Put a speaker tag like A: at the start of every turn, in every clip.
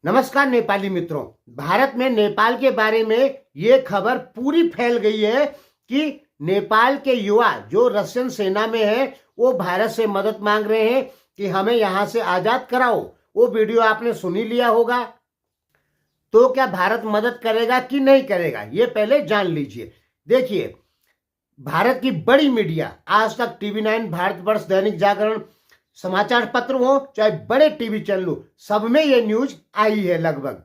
A: नमस्कार नेपाली मित्रों। भारत में नेपाल के बारे में ये खबर पूरी फैल गई है कि नेपाल के युवा जो रशियन सेना में है वो भारत से मदद मांग रहे हैं कि हमें यहां से आजाद कराओ। वो वीडियो आपने सुन ही लिया होगा। तो क्या भारत मदद करेगा कि नहीं करेगा ये पहले जान लीजिए। देखिए, भारत की बड़ी मीडिया आज तक TV9, भारतवर्ष, दैनिक जागरण, समाचार पत्र हो चाहे बड़े टीवी चैनल हो, सब में ये न्यूज आई है लगभग।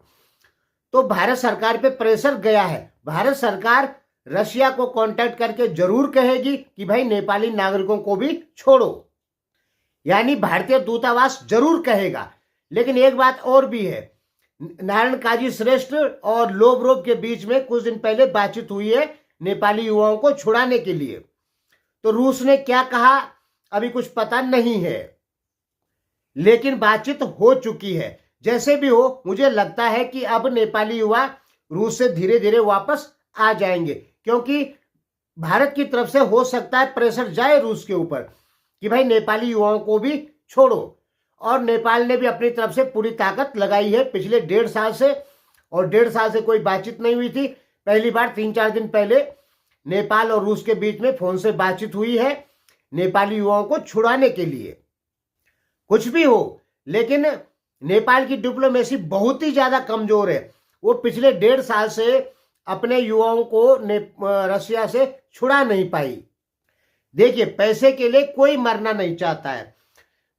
A: तो भारत सरकार पे प्रेशर गया है। भारत सरकार रशिया को कांटेक्ट करके जरूर कहेगी कि भाई नेपाली नागरिकों को भी छोड़ो, यानी भारतीय दूतावास जरूर कहेगा। लेकिन एक बात और भी है, नारायण काजी श्रेष्ठ और लोवरोव के बीच में कुछ दिन पहले बातचीत हुई है नेपाली युवाओं को छुड़ाने के लिए। तो रूस ने क्या कहा अभी कुछ पता नहीं है, लेकिन बातचीत हो चुकी है। जैसे भी हो, मुझे लगता है कि अब नेपाली युवा रूस से धीरे धीरे वापस आ जाएंगे, क्योंकि भारत की तरफ से हो सकता है प्रेशर जाए रूस के ऊपर कि भाई नेपाली युवाओं को भी छोड़ो। और नेपाल ने भी अपनी तरफ से पूरी ताकत लगाई है पिछले 1.5 साल से, और 1.5 साल से कोई बातचीत नहीं हुई थी। पहली बार 3-4 दिन पहले नेपाल और रूस के बीच में फोन से बातचीत हुई है नेपाली युवाओं को छुड़ाने के लिए। कुछ भी हो, लेकिन नेपाल की डिप्लोमेसी बहुत ही ज्यादा कमजोर है। वो पिछले 1.5 साल से अपने युवाओं को रशिया से छुड़ा नहीं पाई। देखिए, पैसे के लिए कोई मरना नहीं चाहता है।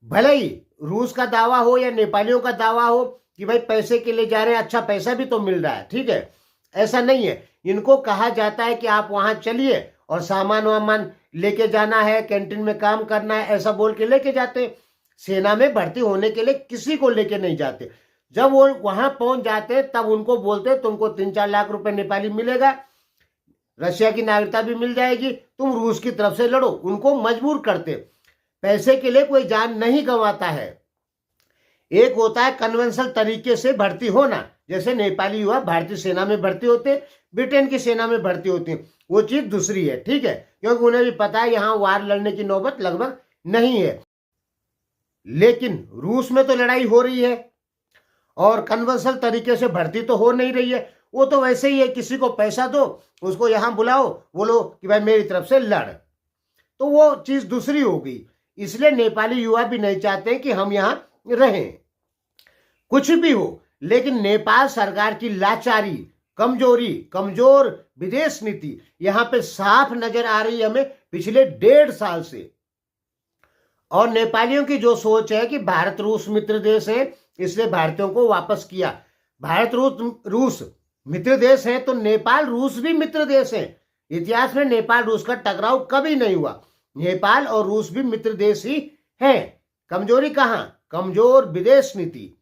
A: भले ही रूस का दावा हो या नेपालियों का दावा हो कि भाई पैसे के लिए जा रहे हैं, अच्छा पैसा भी तो मिल रहा है, ठीक है, ऐसा नहीं है। इनको कहा जाता है कि आप वहां चलिए और सामान वामान लेके जाना है, कैंटीन में काम करना है, ऐसा बोल के लेके जाते। सेना में भर्ती होने के लिए किसी को लेके नहीं जाते। जब वो वहां पहुंच जाते तब उनको बोलते तुमको 3-4 लाख रुपए नेपाली मिलेगा, रशिया की नागरिकता भी मिल जाएगी, तुम रूस की तरफ से लड़ो। उनको मजबूर करते। पैसे के लिए कोई जान नहीं गंवाता है। एक होता है कन्वेंशनल तरीके से भर्ती होना, जैसे नेपाली युवा भारतीय सेना में भर्ती होते, ब्रिटेन की सेना में भर्ती होती, वो चीज दूसरी है, ठीक है, क्योंकि उन्हें भी पता है यहाँ वार लड़ने की नौबत लगभग नहीं है। लेकिन रूस में तो लड़ाई हो रही है और कन्वेंशनल तरीके से भर्ती तो हो नहीं रही है। वो तो वैसे ही है, किसी को पैसा दो, उसको यहां बुलाओ, बोलो कि भाई मेरी तरफ से लड़, तो वो चीज दूसरी हो गई। इसलिए नेपाली युवा भी नहीं चाहते कि हम यहां रहें। कुछ भी हो, लेकिन नेपाल सरकार की लाचारी, कमजोरी, कमजोर विदेश नीति यहां पे साफ नजर आ रही है हमें पिछले 1.5 साल से। और नेपालियों की जो सोच है कि भारत रूस मित्र देश है, इसलिए भारतीयों को वापस किया। भारत रूस मित्र देश है तो नेपाल रूस भी मित्र देश है। इतिहास में नेपाल रूस का टकराव कभी नहीं हुआ। नेपाल और रूस भी मित्र देश ही है। कमजोरी कहां? कमजोर विदेश नीति।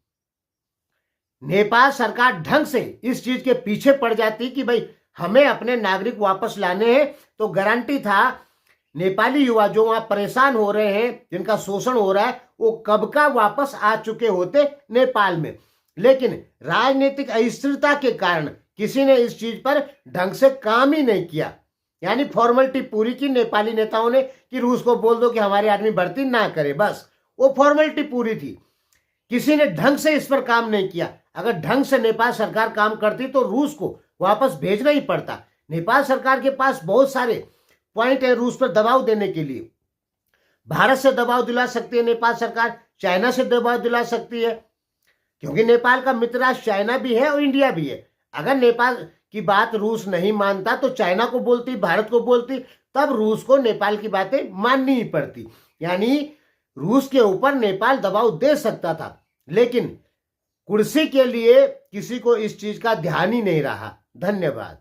A: नेपाल सरकार ढंग से इस चीज के पीछे पड़ जाती कि भाई हमें अपने नागरिक वापस लाने हैं, तो गारंटी था नेपाली युवा जो वहां परेशान हो रहे हैं, जिनका शोषण हो रहा है, वो कब का वापस आ चुके होते नेपाल में। लेकिन राजनीतिक अस्थिरता के कारण किसी ने इस चीज पर ढंग से काम ही नहीं किया। यानी फॉर्मेलिटी पूरी की नेपाली नेताओं ने कि रूस को बोल दो कि हमारे आदमी भर्ती ना करे, बस वो फॉर्मेलिटी पूरी थी। किसी ने ढंग से इस पर काम नहीं किया। अगर ढंग से नेपाल सरकार काम करती तो रूस को वापस भेजना ही पड़ता। नेपाल सरकार के पास बहुत सारे पॉइंट है रूस पर दबाव देने के लिए। भारत से दबाव दिला सकती है नेपाल सरकार, चाइना से दबाव दिला सकती है, क्योंकि नेपाल का मित्र राष्ट्र चाइना भी है और इंडिया भी है। अगर नेपाल की बात रूस नहीं मानता तो चाइना को बोलती, भारत को बोलती, तब रूस को नेपाल की बातें माननी ही पड़ती। यानी रूस के ऊपर नेपाल दबाव दे सकता था, लेकिन कुर्सी के लिए किसी को इस चीज का ध्यान ही नहीं रहा। धन्यवाद।